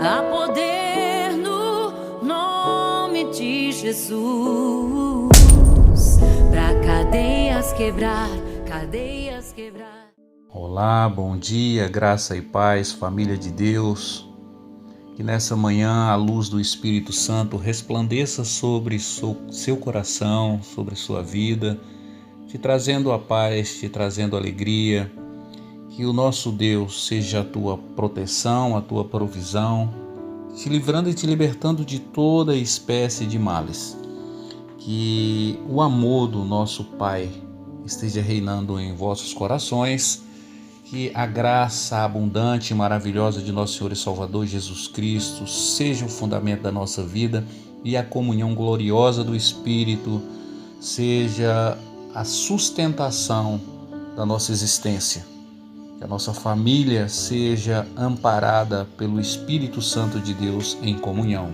Há poder no nome de Jesus, pra cadeias quebrar, cadeias quebrar. Olá, bom dia, graça e paz, família de Deus. Que nessa manhã a luz do Espírito Santo resplandeça sobre seu coração, sobre sua vida, te trazendo a paz, te trazendo alegria. Que o nosso Deus seja a tua proteção, a tua provisão, te livrando e te libertando de toda espécie de males. Que o amor do nosso Pai esteja reinando em vossos corações. Que a graça abundante e maravilhosa de nosso Senhor e Salvador Jesus Cristo seja o fundamento da nossa vida e a comunhão gloriosa do Espírito seja a sustentação da nossa existência. Que a nossa família seja amparada pelo Espírito Santo de Deus em comunhão.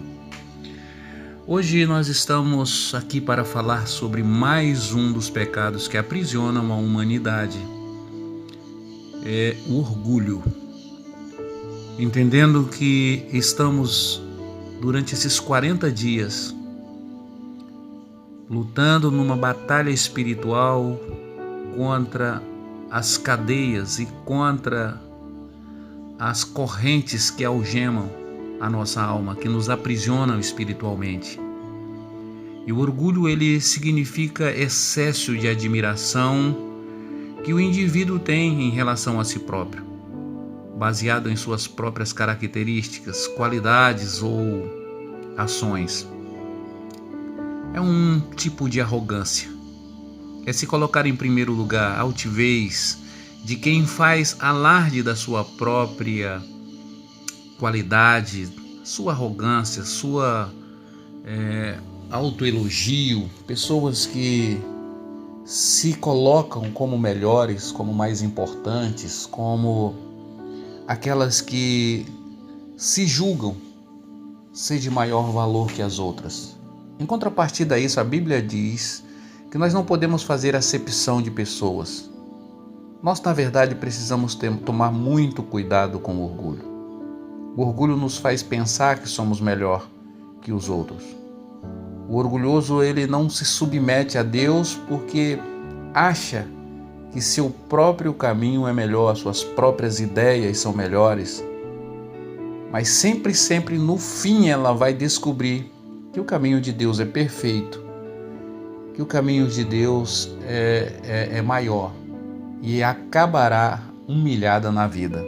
Hoje nós estamos aqui para falar sobre mais um dos pecados que aprisionam a humanidade. É o orgulho. Entendendo que estamos durante esses 40 dias lutando numa batalha espiritual contra as cadeias e contra as correntes que algemam a nossa alma, que nos aprisionam espiritualmente. E o orgulho, ele significa excesso de admiração que o indivíduo tem em relação a si próprio, baseado em suas próprias características, qualidades ou ações. É um tipo de arrogância. É se colocar em primeiro lugar, altivez de quem faz alarde da sua própria qualidade, sua arrogância, sua autoelogio, pessoas que se colocam como melhores, como mais importantes, como aquelas que se julgam ser de maior valor que as outras. Em contrapartida a isso, a Bíblia diz que nós não podemos fazer acepção de pessoas. Nós, na verdade, precisamos tomar muito cuidado com o orgulho. O orgulho nos faz pensar que somos melhor que os outros. O orgulhoso, ele não se submete a Deus porque acha que seu próprio caminho é melhor, suas próprias ideias são melhores. Mas sempre no fim ela vai descobrir que o caminho de Deus é perfeito, que o caminho de Deus é maior e acabará humilhada na vida.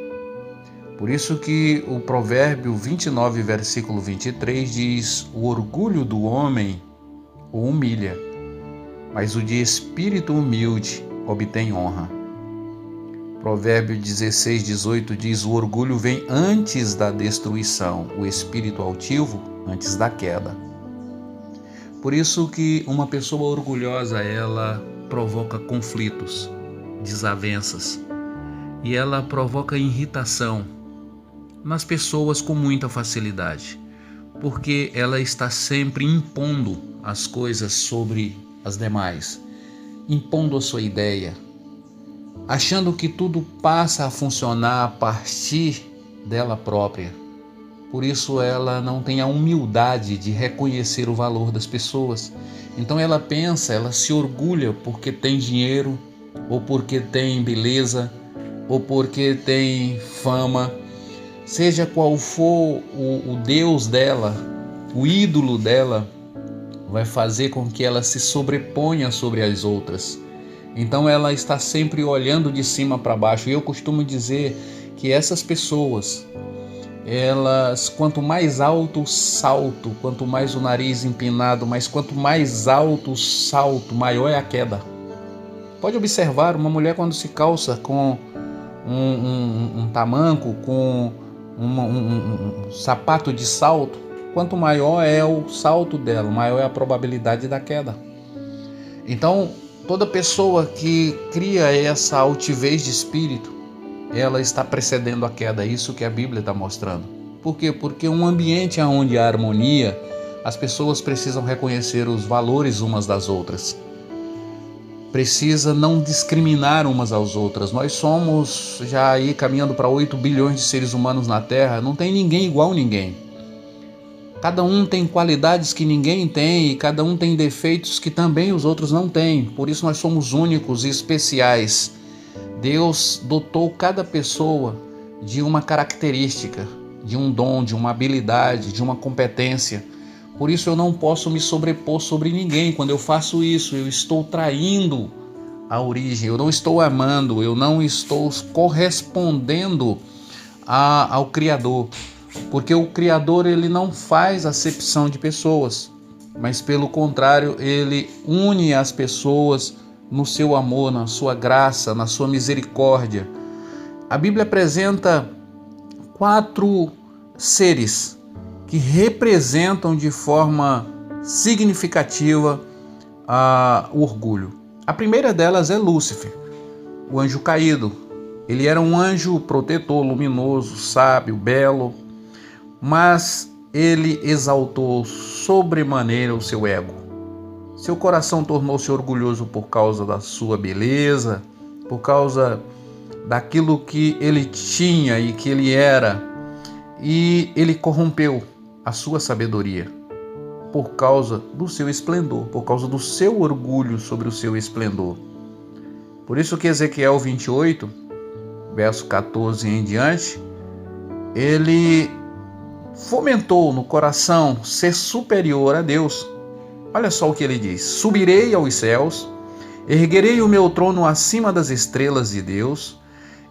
Por isso que o provérbio 29, versículo 23 diz: o orgulho do homem o humilha, mas o de espírito humilde obtém honra. Provérbio 16, 18 diz: o orgulho vem antes da destruição, o espírito altivo antes da queda. Por isso que uma pessoa orgulhosa, ela provoca conflitos, desavenças, e ela provoca irritação nas pessoas com muita facilidade, porque ela está sempre impondo as coisas sobre as demais, impondo a sua ideia, achando que tudo passa a funcionar a partir dela própria. Por isso ela não tem a humildade de reconhecer o valor das pessoas. Então ela pensa, ela se orgulha porque tem dinheiro, ou porque tem beleza, ou porque tem fama. Seja qual for o Deus dela, o ídolo dela, vai fazer com que ela se sobreponha sobre as outras. Então ela está sempre olhando de cima para baixo. E eu costumo dizer que essas pessoas, elas, quanto mais alto o salto, quanto mais o nariz empinado, mas quanto mais alto o salto, maior é a queda. Pode observar, uma mulher quando se calça com um tamanco, com um sapato de salto, quanto maior é o salto dela, maior é a probabilidade da queda. Então, toda pessoa que cria essa altivez de espírito, ela está precedendo a queda, isso que a Bíblia está mostrando. Por quê? Porque um ambiente onde há harmonia, as pessoas precisam reconhecer os valores umas das outras. precisa não discriminar umas às outras. Nós somos já aí caminhando para 8 bilhões de seres humanos na Terra, não tem ninguém igual a ninguém. Cada um tem qualidades que ninguém tem e cada um tem defeitos que também os outros não têm. Por isso nós somos únicos e especiais. Deus dotou cada pessoa de uma característica, de um dom, de uma habilidade, de uma competência. Por isso eu não posso me sobrepor sobre ninguém. Quando eu faço isso, eu estou traindo a origem, eu não estou amando, eu não estou correspondendo ao Criador. Porque o Criador, ele não faz acepção de pessoas, mas pelo contrário, ele une as pessoas no seu amor, na sua graça, na sua misericórdia. A Bíblia apresenta 4 seres que representam de forma significativa o orgulho. A primeira delas é Lúcifer, o anjo caído. Ele era um anjo protetor, luminoso, sábio, belo, mas ele exaltou sobremaneira o seu ego. Seu coração tornou-se orgulhoso por causa da sua beleza, por causa daquilo que ele tinha e que ele era, e ele corrompeu a sua sabedoria por causa do seu esplendor, por causa do seu orgulho sobre o seu esplendor. Por isso que Ezequiel 28, verso 14 em diante, ele fomentou no coração ser superior a Deus. Olha só o que ele diz: subirei aos céus, erguerei o meu trono acima das estrelas de Deus,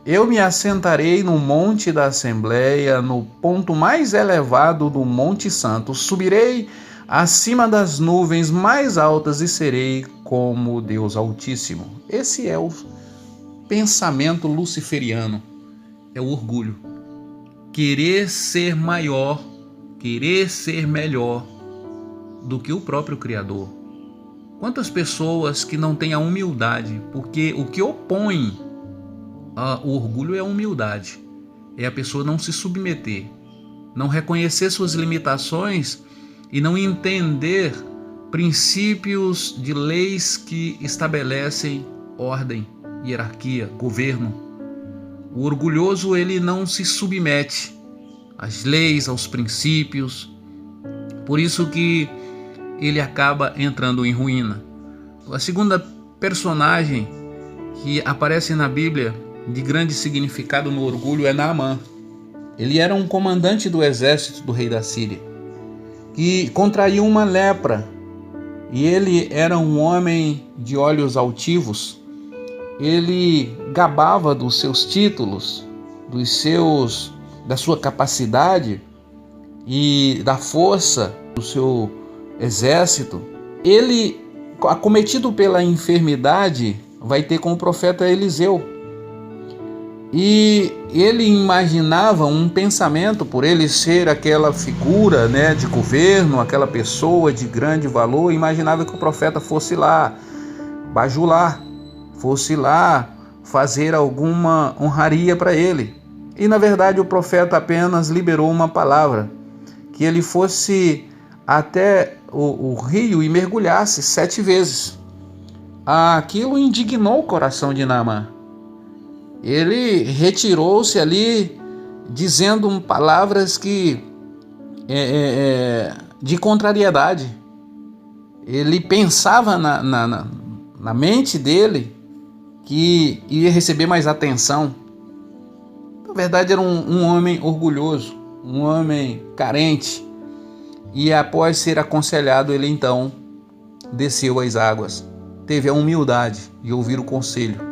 eu me assentarei no monte da Assembleia, no ponto mais elevado do Monte Santo, subirei acima das nuvens mais altas e serei como Deus Altíssimo. Esse é o pensamento luciferiano, é o orgulho. Querer ser maior, querer ser melhor do que o próprio Criador. Quantas pessoas que não têm a humildade, porque o que opõe o orgulho é a humildade, é a pessoa não se submeter, não reconhecer suas limitações e não entender princípios de leis que estabelecem ordem, hierarquia, governo. O orgulhoso, ele não se submete às leis, aos princípios, por isso que ele acaba entrando em ruína. A segunda personagem que aparece na Bíblia de grande significado no orgulho é Naamã. Ele era um comandante do exército do rei da Síria, que contraiu uma lepra, e ele era um homem de olhos altivos. Ele gabava dos seus títulos, da sua capacidade e da força do seu exército. Ele, acometido pela enfermidade, vai ter com o profeta Eliseu. E ele imaginava um pensamento, por ele ser aquela figura, de governo, aquela pessoa de grande valor, imaginava que o profeta fosse lá bajular, fosse lá fazer alguma honraria para ele. E na verdade o profeta apenas liberou uma palavra, que ele fosse até o rio e mergulhasse 7 vezes. Aquilo indignou o coração de Naamã. Ele retirou-se ali dizendo palavras que de contrariedade. Ele pensava na mente dele que ia receber mais atenção. Na verdade era um homem orgulhoso, um homem carente. E após ser aconselhado, ele então desceu às águas. Teve a humildade de ouvir o conselho.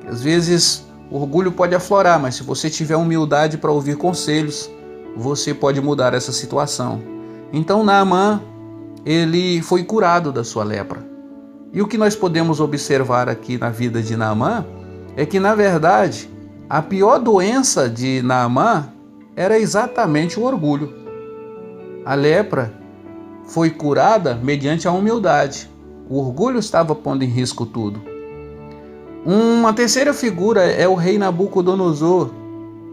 Às vezes o orgulho pode aflorar, mas se você tiver humildade para ouvir conselhos, você pode mudar essa situação. Então Naamã, ele foi curado da sua lepra. E o que nós podemos observar aqui na vida de Naamã é que, na verdade, a pior doença de Naamã era exatamente o orgulho. A lepra foi curada mediante a humildade. O orgulho estava pondo em risco tudo. Uma terceira figura é o rei Nabucodonosor,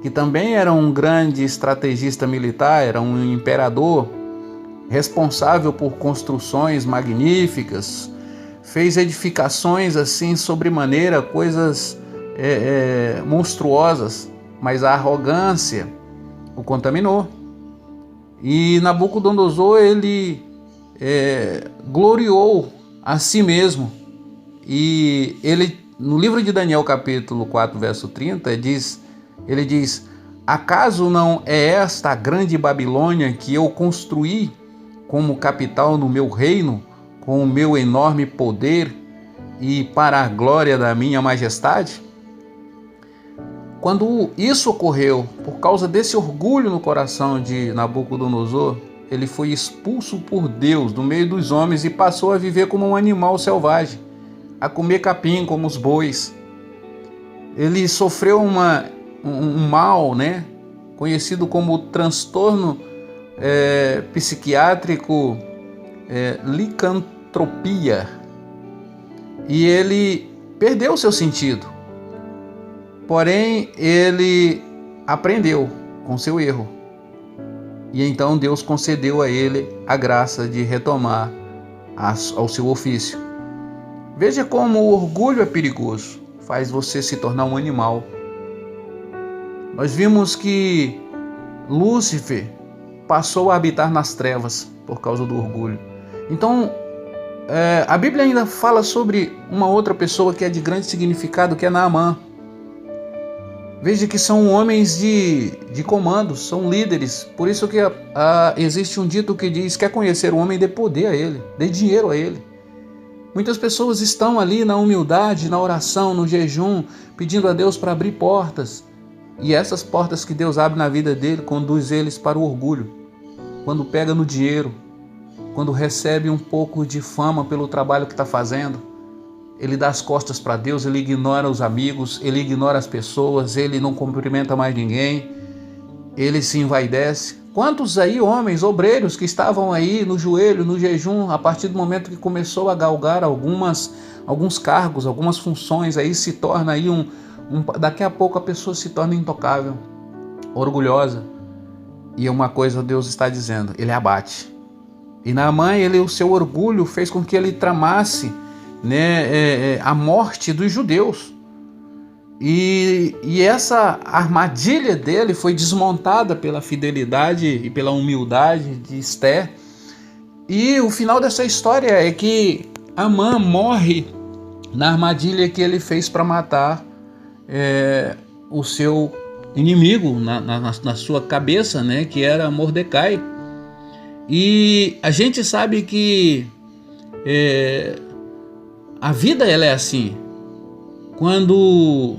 que também era um grande estrategista militar, era um imperador responsável por construções magníficas, fez edificações assim sobremaneira, coisas monstruosas, mas a arrogância o contaminou. E Nabucodonosor, ele gloriou a si mesmo. E ele, no livro de Daniel, capítulo 4, verso 30, ele diz: acaso não é esta a grande Babilônia que eu construí como capital no meu reino, com o meu enorme poder e para a glória da minha majestade? Quando isso ocorreu, por causa desse orgulho no coração de Nabucodonosor, ele foi expulso por Deus do meio dos homens e passou a viver como um animal selvagem, a comer capim como os bois. Ele sofreu um mal, conhecido como transtorno psiquiátrico, licantropia, e ele perdeu seu sentido. Porém, ele aprendeu com seu erro. E então Deus concedeu a ele a graça de retomar ao seu ofício. Veja como o orgulho é perigoso, faz você se tornar um animal. Nós vimos que Lúcifer passou a habitar nas trevas por causa do orgulho. Então, a Bíblia ainda fala sobre uma outra pessoa que é de grande significado, que é Naamã. Veja que são homens de comando, são líderes. Por isso que existe um dito que diz: quer conhecer o homem, dê poder a ele, dê dinheiro a ele. Muitas pessoas estão ali na humildade, na oração, no jejum, pedindo a Deus para abrir portas. E essas portas que Deus abre na vida dele, conduz eles para o orgulho. Quando pega no dinheiro, quando recebe um pouco de fama pelo trabalho que está fazendo, ele dá as costas para Deus, ele ignora os amigos, ele ignora as pessoas, ele não cumprimenta mais ninguém, ele se envaidece. Quantos aí homens, obreiros, que estavam aí no joelho, no jejum, a partir do momento que começou a galgar alguns cargos, algumas funções, aí se torna aí daqui a pouco a pessoa se torna intocável, orgulhosa. E uma coisa Deus está dizendo: ele abate. E Naamã, o seu orgulho fez com que ele tramasse a morte dos judeus. E essa armadilha dele foi desmontada pela fidelidade e pela humildade de Esther. E o final dessa história é que Amã morre na armadilha que ele fez para matar o seu inimigo na sua cabeça, que era Mordecai. E a gente sabe que a vida ela é assim. Quando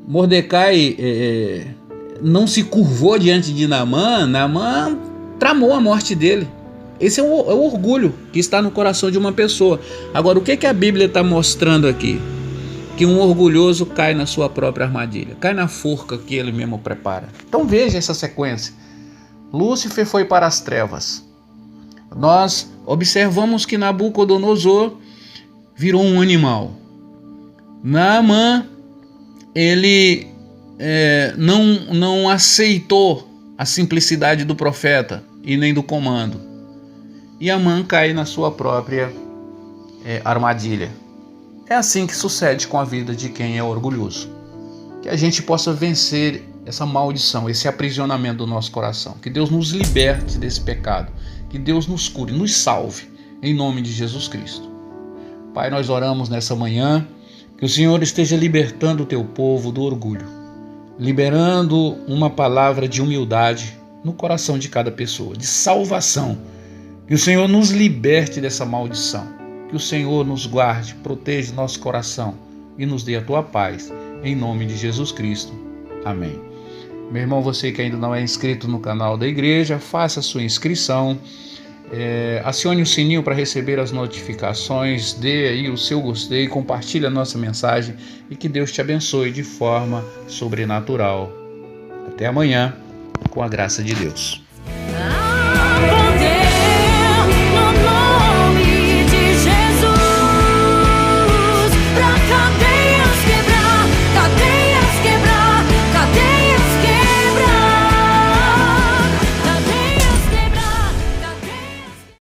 Mordecai não se curvou diante de Naamã tramou a morte dele. Esse é o orgulho que está no coração de uma pessoa. Agora, o que a Bíblia está mostrando aqui? Que um orgulhoso cai na sua própria armadilha, cai na forca que ele mesmo prepara. Então veja essa sequência. Lúcifer foi para as trevas. Nós observamos que Nabucodonosor virou um animal. Naamã, ele não aceitou a simplicidade do profeta e nem do comando. E Amã cai na sua própria armadilha. É assim que sucede com a vida de quem é orgulhoso. Que a gente possa vencer essa maldição, esse aprisionamento do nosso coração. Que Deus nos liberte desse pecado. Que Deus nos cure, nos salve, em nome de Jesus Cristo. Pai, nós oramos nessa manhã, que o Senhor esteja libertando o teu povo do orgulho, liberando uma palavra de humildade no coração de cada pessoa, de salvação. Que o Senhor nos liberte dessa maldição, que o Senhor nos guarde, proteja nosso coração e nos dê a tua paz, em nome de Jesus Cristo. Amém. Meu irmão, você que ainda não é inscrito no canal da igreja, faça a sua inscrição. Acione o sininho para receber as notificações, dê aí o seu gostei, compartilhe a nossa mensagem e que Deus te abençoe de forma sobrenatural. Até amanhã, com a graça de Deus.